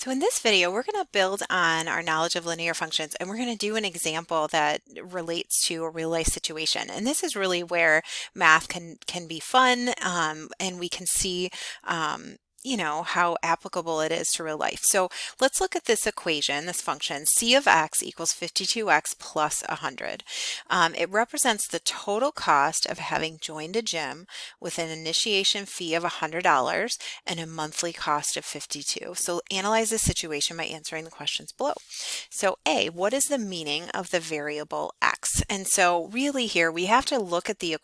So in this video, we're going to build on our knowledge of linear functions, and we're going to do an example that relates to a real life situation. And this is really where math can be fun, and we can see how applicable it is to real life. So let's look at this equation, this function, c of x equals 52x plus 100. It represents the total cost of having joined a gym with an initiation fee of $100 and a monthly cost of 52. So analyze the situation by answering the questions below. So A, what is the meaning of the variable x? And so really here we have to look at the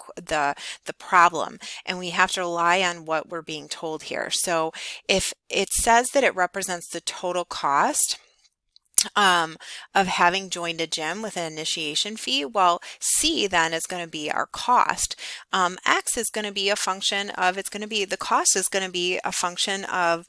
problem, and we have to rely on what we're being told here. So if it says that it represents the total cost of having joined a gym with an initiation fee, well, C then is going to be our cost. X is going to be a function of, the cost is going to be a function of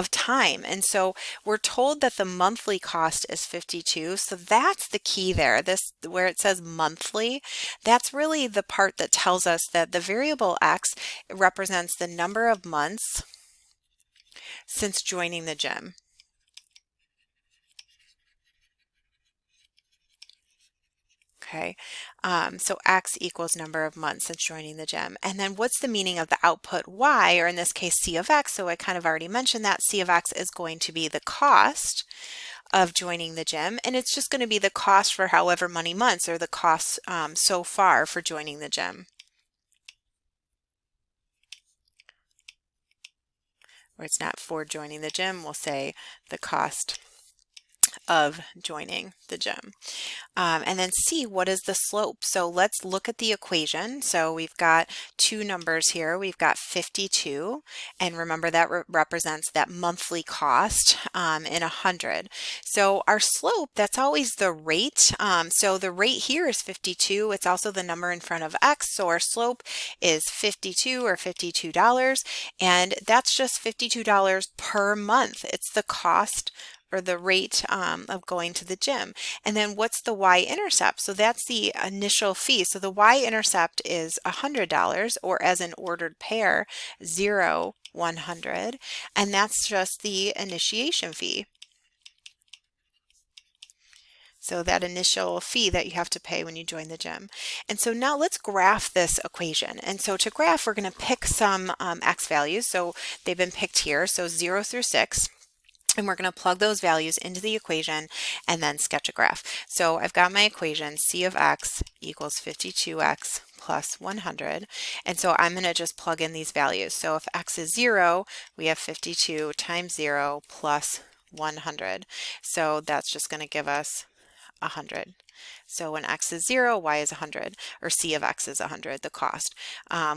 time. And so we're told that the monthly cost is 52. So that's the key there. This, where it says monthly, that's really the part that tells us that the variable X represents the number of months since joining the gym. Okay, so x equals number of months since joining the gym. And then what's the meaning of the output y, or in this case c of x? So I kind of already mentioned that c of x is going to be the cost of joining the gym, and it's just going to be the cost for however many months, or the cost so far for joining the gym. Or it's not for joining the gym, we'll say the cost of joining the gym. And then C, what is the slope? So let's look at the equation. So we've got two numbers here. We've got 52, and remember that represents that monthly cost in 100. So our slope, that's always the rate. So the rate here is 52. It's also the number in front of x. So our slope is 52, or $52, and that's just $52 per month. It's the cost, or the rate of going to the gym. And then what's the y-intercept? So that's the initial fee. So the y-intercept is $100, or as an ordered pair, 0, 100, and that's just the initiation fee. So that initial fee that you have to pay when you join the gym. And so now let's graph this equation. And so to graph, we're going to pick some x values. So they've been picked here, so 0 through 6. And we're going to plug those values into the equation and then sketch a graph. So I've got my equation, c of x equals 52x plus 100. And so I'm going to just plug in these values. So if x is 0, we have 52 times 0 plus 100. So that's just going to give us 100. So when x is 0, y is 100, or c of x is 100, the cost,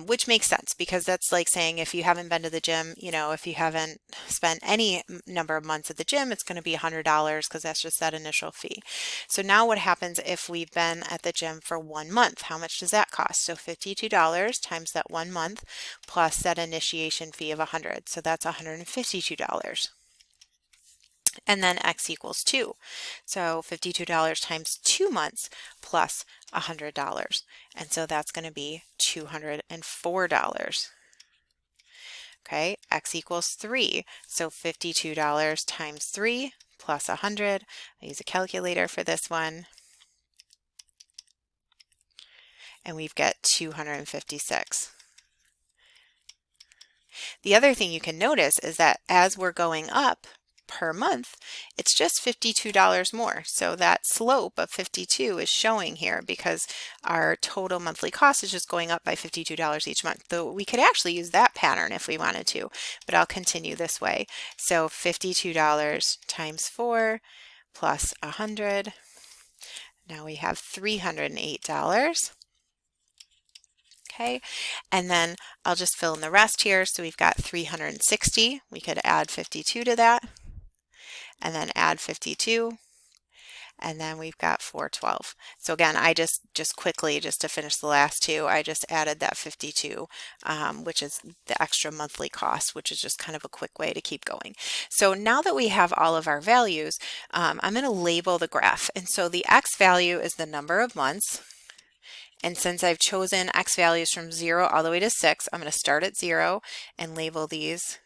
which makes sense, because that's like saying if you haven't been to the gym, if you haven't spent any number of months at the gym, it's going to be $100, because that's just that initial fee. So now what happens if we've been at the gym for 1 month? How much does that cost? So $52 times that 1 month plus that initiation fee of 100. So that's $152. And then x equals 2. So $52 times 2 months plus $100. And so that's going to be $204. Okay, x equals 3. So $52 times 3 plus 100. I use a calculator for this one. And we've got 256. The other thing you can notice is that as we're going up per month, it's just $52 more. So that slope of 52 is showing here, because our total monthly cost is just going up by $52 each month. Though we could actually use that pattern if we wanted to, but I'll continue this way. So $52 times 4 plus 100. Now we have $308. Okay, and then I'll just fill in the rest here. So we've got 360. We could add 52 to that, and then add 52, and then we've got 412. So again, I just quickly, just to finish the last two, I just added that 52, which is the extra monthly cost, which is just kind of a quick way to keep going. So now that we have all of our values, I'm going to label the graph. And so the x value is the number of months. And since I've chosen x values from 0 all the way to 6, I'm going to start at 0 and label these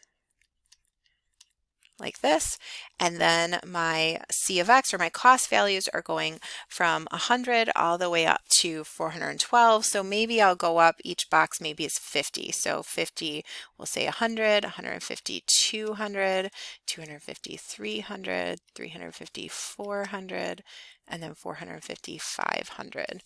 like this, and then my C of X, or my cost values, are going from 100 all the way up to 412. So maybe I'll go up, each box maybe is 50. So 50, we'll say 100, 150, 200, 250, 300, 350, 400, and then 450, 500.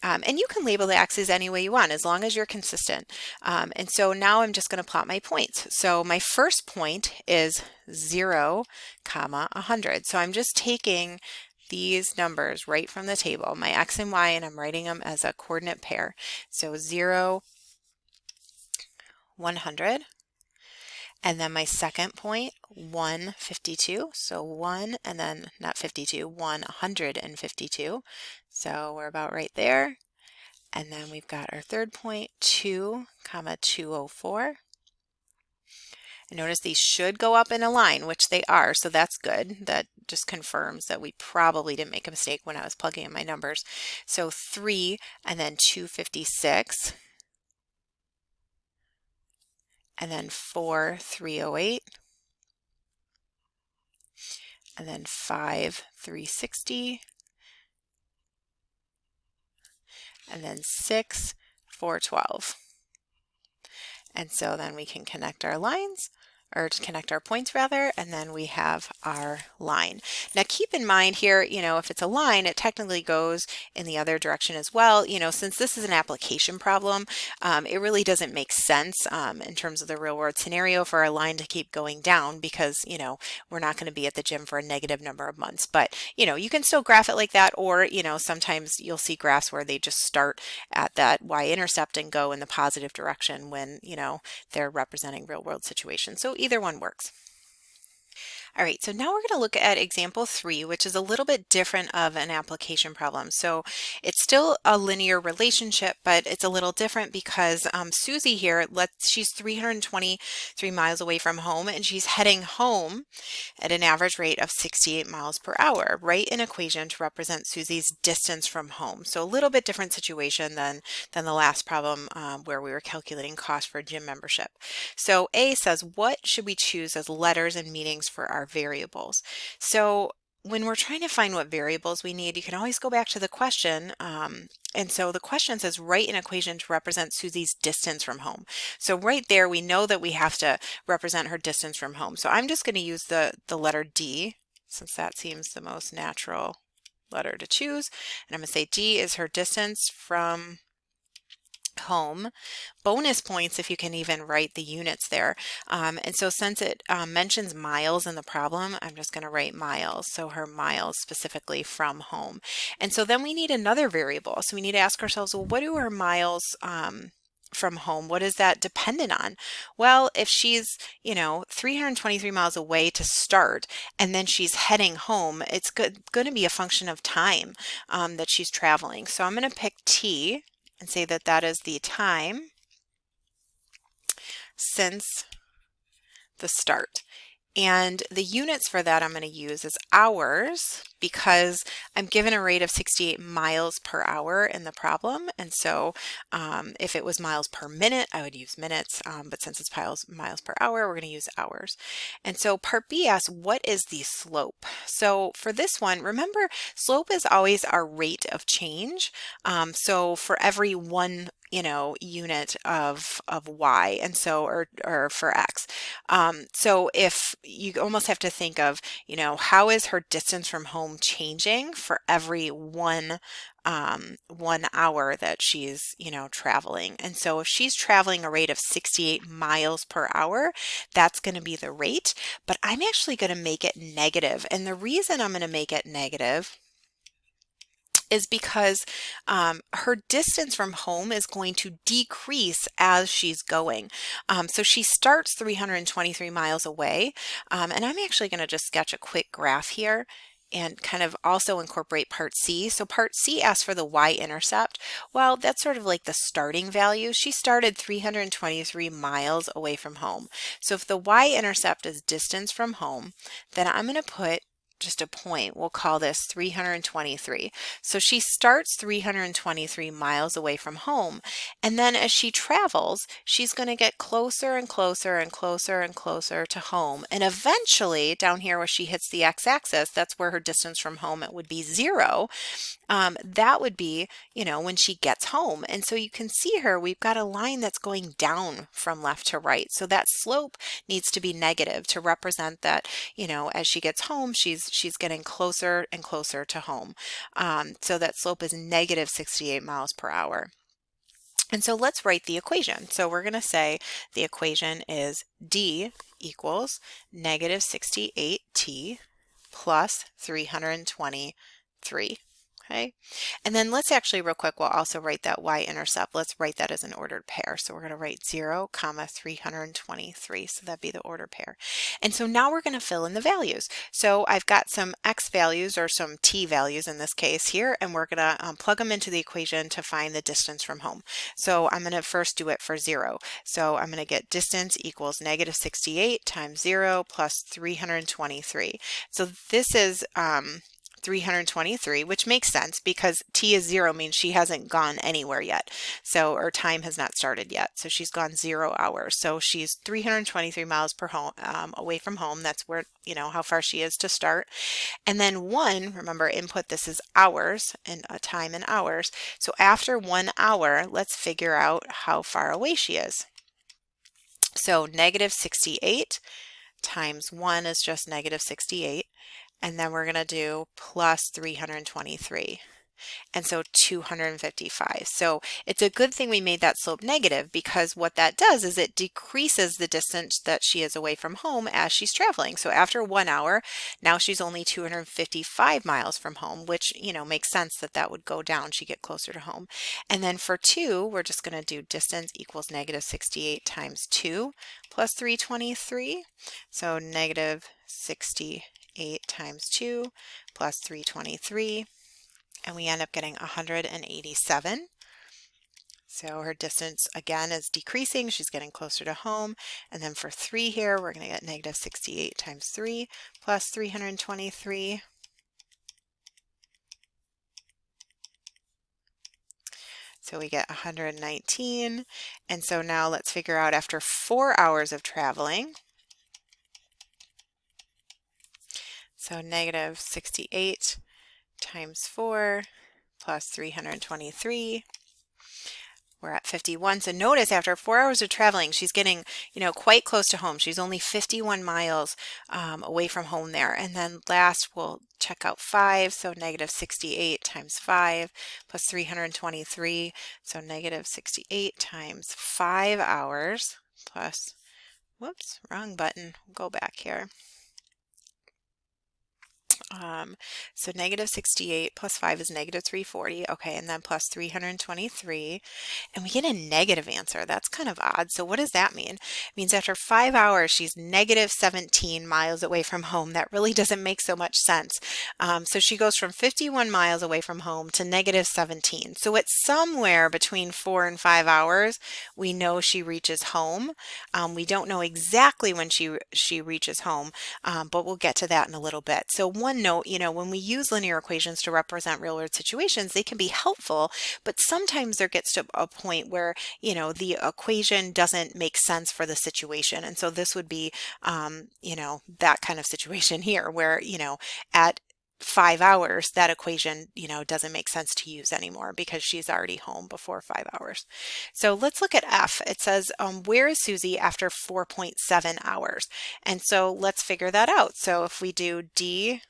And you can label the axes any way you want as long as you're consistent. And so now I'm just going to plot my points. So my first point is 0, comma 100. So I'm just taking these numbers right from the table, my x and y, and I'm writing them as a coordinate pair. So 0, 100. And then my second point, 152. So 1 and then not 52, 152. So we're about right there. And then we've got our third point, 2, comma 204. And notice these should go up in a line, which they are, so that's good. That just confirms that we probably didn't make a mistake when I was plugging in my numbers. So 3 and then 256. And then 4, 308. And then 5, 360. And then 6, 412. And so then we can connect our lines, or to connect our points rather, and then we have our line. Now keep in mind here, if it's a line, it technically goes in the other direction as well. Since this is an application problem, it really doesn't make sense in terms of the real world scenario for our line to keep going down because, we're not going to be at the gym for a negative number of months. But, you can still graph it like that, or, sometimes you'll see graphs where they just start at that y-intercept and go in the positive direction when, they're representing real world situations. So either one works. All right, so now we're going to look at example 3, which is a little bit different of an application problem. So it's still a linear relationship, but it's a little different because Susie here, she's 323 miles away from home, and she's heading home at an average rate of 68 miles per hour. Write an equation to represent Susie's distance from home. So a little bit different situation than the last problem where we were calculating cost for a gym membership. So A says, what should we choose as letters and meanings for our variables? So when we're trying to find what variables we need, you can always go back to the question. And so the question says, write an equation to represent Susie's distance from home. So right there, we know that we have to represent her distance from home. So I'm just going to use the letter D, since that seems the most natural letter to choose. And I'm going to say D is her distance from home. Bonus points if you can even write the units there. And so since it mentions miles in the problem, I'm just going to write miles. So her miles specifically from home. And so then we need another variable. So we need to ask ourselves, well, what do her miles from home, what is that dependent on? Well, if she's, 323 miles away to start, and then she's heading home, it's going to be a function of time that she's traveling. So I'm going to pick T and say that that is the time since the start. And the units for that I'm going to use is hours, because I'm given a rate of 68 miles per hour in the problem. And so if it was miles per minute, I would use minutes. But since it's miles per hour, we're going to use hours. And so part B asks, what is the slope? So for this one, remember, slope is always our rate of change. So for every one unit of y, and so or for x. So if you almost have to think of, how is her distance from home changing for every one hour that she's, traveling. And so if she's traveling a rate of 68 miles per hour, that's going to be the rate, but I'm actually going to make it negative. And the reason I'm going to make it negative is because her distance from home is going to decrease as she's going. So she starts 323 miles away, and I'm actually going to just sketch a quick graph here and kind of also incorporate part C. So part C asks for the y-intercept. Well, that's sort of like the starting value. She started 323 miles away from home. So if the y-intercept is distance from home, then I'm going to put just a point, we'll call this 323. So she starts 323 miles away from home. And then as she travels, she's going to get closer and closer and closer and closer to home. And eventually, down here where she hits the x-axis, that's where her distance from home, it would be 0. That would be, when she gets home. And so you can see her, we've got a line that's going down from left to right. So that slope needs to be negative to represent that, as she gets home, she's getting closer and closer to home. So that slope is negative 68 miles per hour. And so let's write the equation. So we're going to say the equation is D equals negative 68t plus 323. Okay, and then let's actually real quick, we'll also write that y-intercept. Let's write that as an ordered pair. So we're going to write 0, 323. So that'd be the ordered pair. And so now we're going to fill in the values. So I've got some x values or some t values in this case here, and we're going to plug them into the equation to find the distance from home. So I'm going to first do it for 0. So I'm going to get distance equals negative 68 times 0 plus 323. So this is 323, which makes sense because t is 0 means she hasn't gone anywhere yet. So, or time has not started yet. So she's gone 0 hours. So she's 323 miles per home away from home. That's where, how far she is to start. And then 1, remember input, this is hours and a time in hours. So after 1 hour, let's figure out how far away she is. So negative 68 times 1 is just negative 68. And then we're going to do plus 323. And so 255. So it's a good thing we made that slope negative, because what that does is it decreases the distance that she is away from home as she's traveling. So after 1 hour, now she's only 255 miles from home, which, makes sense that that would go down. She get closer to home. And then for 2, we're just going to do distance equals negative 68 times 2 plus 323. So negative 68 times 2 plus 323. And we end up getting 187. So her distance again is decreasing. She's getting closer to home. And then for 3 here, we're going to get negative 68 times 3 plus 323. So we get 119. And so now let's figure out after 4 hours of traveling. So negative 68 times 4 plus 323. We're at 51. So notice after 4 hours of traveling, she's getting, quite close to home. She's only 51 miles away from home there. And then last, we'll check out 5. So negative 68 times 5 plus 323. So negative 68 times 5 hours plus, whoops, wrong button. Go back here. So negative 68 plus 5 is negative 340. Okay, and then plus 323. And we get a negative answer. That's kind of odd. So what does that mean? It means after 5 hours, she's negative 17 miles away from home. That really doesn't make so much sense. So she goes from 51 miles away from home to negative 17. So it's somewhere between 4 and 5 hours. We know she reaches home. We don't know exactly when she reaches home, but we'll get to that in a little bit. So one note, when we use linear equations to represent real world situations, they can be helpful, but sometimes there gets to a point where, the equation doesn't make sense for the situation. And so this would be, that kind of situation here where, at 5 hours, that equation, doesn't make sense to use anymore because she's already home before 5 hours. So let's look at F. It says, where is Susie after 4.7 hours? And so let's figure that out. So if we do D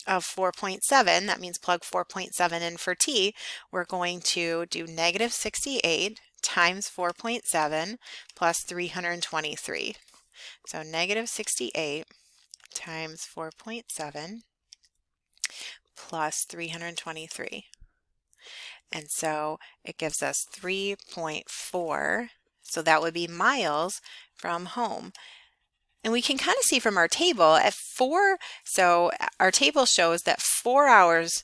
of 4.7, that means plug 4.7 in for t, we're going to do negative 68 times 4.7 plus 323. So negative 68 times 4.7 plus 323. And so it gives us 3.4. So that would be miles from home. And we can kind of see from our table at 4, so our table shows that 4 hours,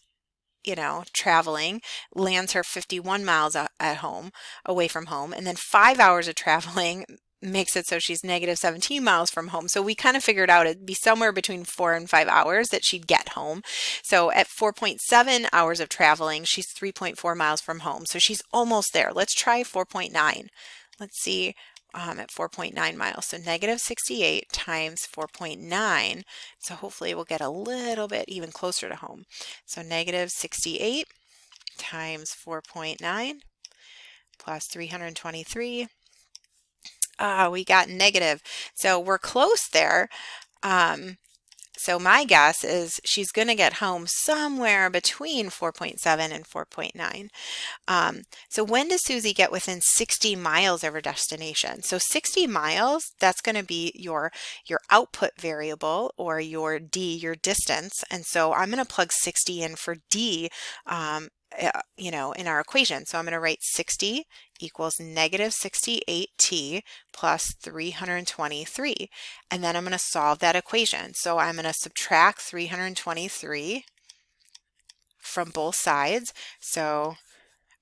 traveling lands her 51 miles at home, away from home. And then 5 hours of traveling makes it so she's negative 17 miles from home. So we kind of figured out it'd be somewhere between 4 and 5 hours that she'd get home. So at 4.7 hours of traveling, she's 3.4 miles from home. So she's almost there. Let's try 4.9. Let's see at 4.9 miles. So negative 68 times 4.9. So hopefully we'll get a little bit even closer to home. So negative 68 times 4.9 plus 323. We got negative. So we're close there. So my guess is she's going to get home somewhere between 4.7 and 4.9. So when does Susie get within 60 miles of her destination? So 60 miles, that's going to be your output variable, or your D, your distance. And so I'm going to plug 60 in for D, in our equation. So I'm going to write 60 equals negative 68t plus 323. And then I'm going to solve that equation. So I'm going to subtract 323 from both sides. So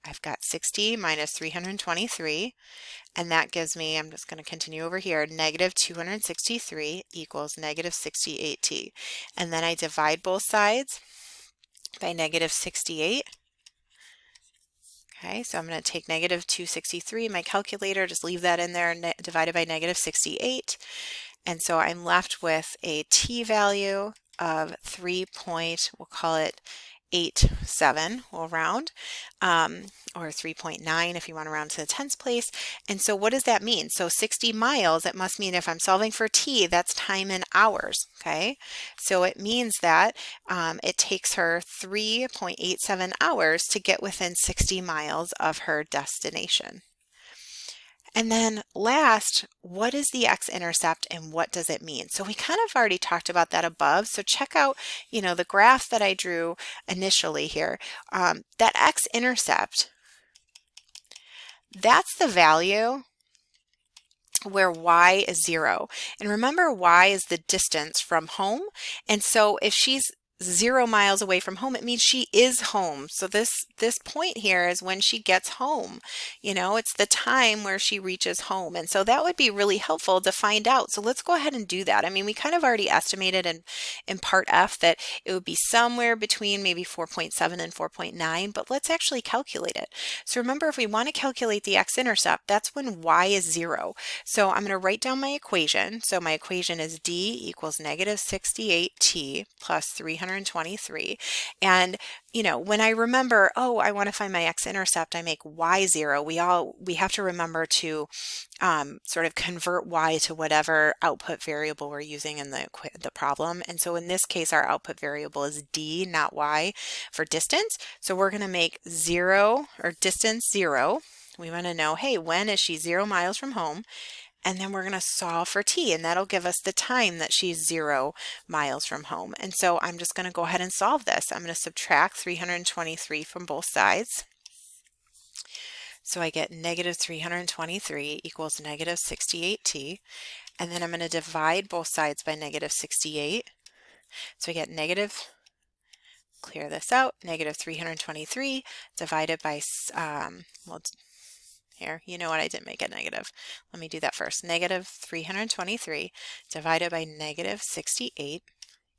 I've got 60 minus 323, and that gives me, I'm just going to continue over here, negative 263 equals negative 68t. And then I divide both sides by negative 68. Okay, so I'm going to take negative 263, my calculator, just leave that in there, divided by negative 68. And so I'm left with a t value of 3. We'll call it 87, we'll round, or 3.9 if you want to round to the tens place. And so what does that mean? So 60 miles, it must mean if I'm solving for t, that's time in hours, okay? So it means that it takes her 3.87 hours to get within 60 miles of her destination. And then last, what is the x-intercept and what does it mean? So we kind of already talked about that above. So check out, the graph that I drew initially here. That x-intercept, that's the value where y is 0. And remember, y is the distance from home. And so if she's 0 miles away from home, it means she is home. So this point here is when she gets home. It's the time where she reaches home. And so that would be really helpful to find out. So let's go ahead and do that. I mean, we kind of already estimated in part F that it would be somewhere between maybe 4.7 and 4.9, but let's actually calculate it. So remember, if we want to calculate the x-intercept, that's when y is 0. So I'm going to write down my equation. So my equation is D equals negative 68t plus 323. And when I remember, I want to find my x-intercept, I make y 0. We have to remember to sort of convert y to whatever output variable we're using in the problem. And so in this case, our output variable is d, not y, for distance. So we're going to make 0, or distance 0. We want to know, hey, when is she 0 miles from home? And then we're going to solve for t, and that'll give us the time that she's 0 miles from home. And so I'm just going to go ahead and solve this. I'm going to subtract 323 from both sides. So I get negative 323 equals negative 68t. And then I'm going to divide both sides by negative 68. So I get negative, clear this out, negative 323 divided by, here, you know what, I didn't make it negative. Let me do that first. Negative 323 divided by negative 68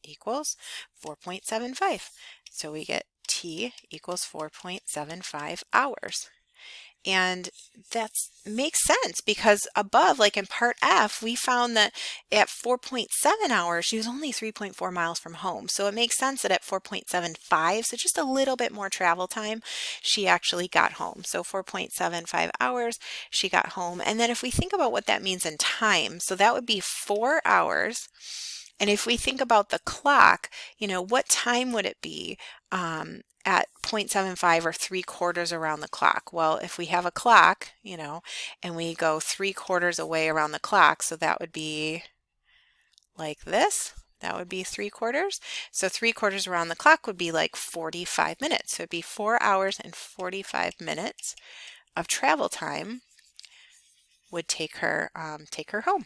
equals 4.75. So we get t equals 4.75 hours. And that makes sense because above, like in part F, we found that at 4.7 hours, she was only 3.4 miles from home. So it makes sense that at 4.75, so just a little bit more travel time, she actually got home. So 4.75 hours, she got home. And then if we think about what that means in time, so that would be 4 hours. And if we think about the clock, what time would it be at 0.75 or 3/4 around the clock? Well, if we have a clock, and we go 3/4 away around the clock, so that would be like this. That would be 3/4. So 3/4 around the clock would be like 45 minutes. So it'd be 4 hours and 45 minutes of travel time would take her home.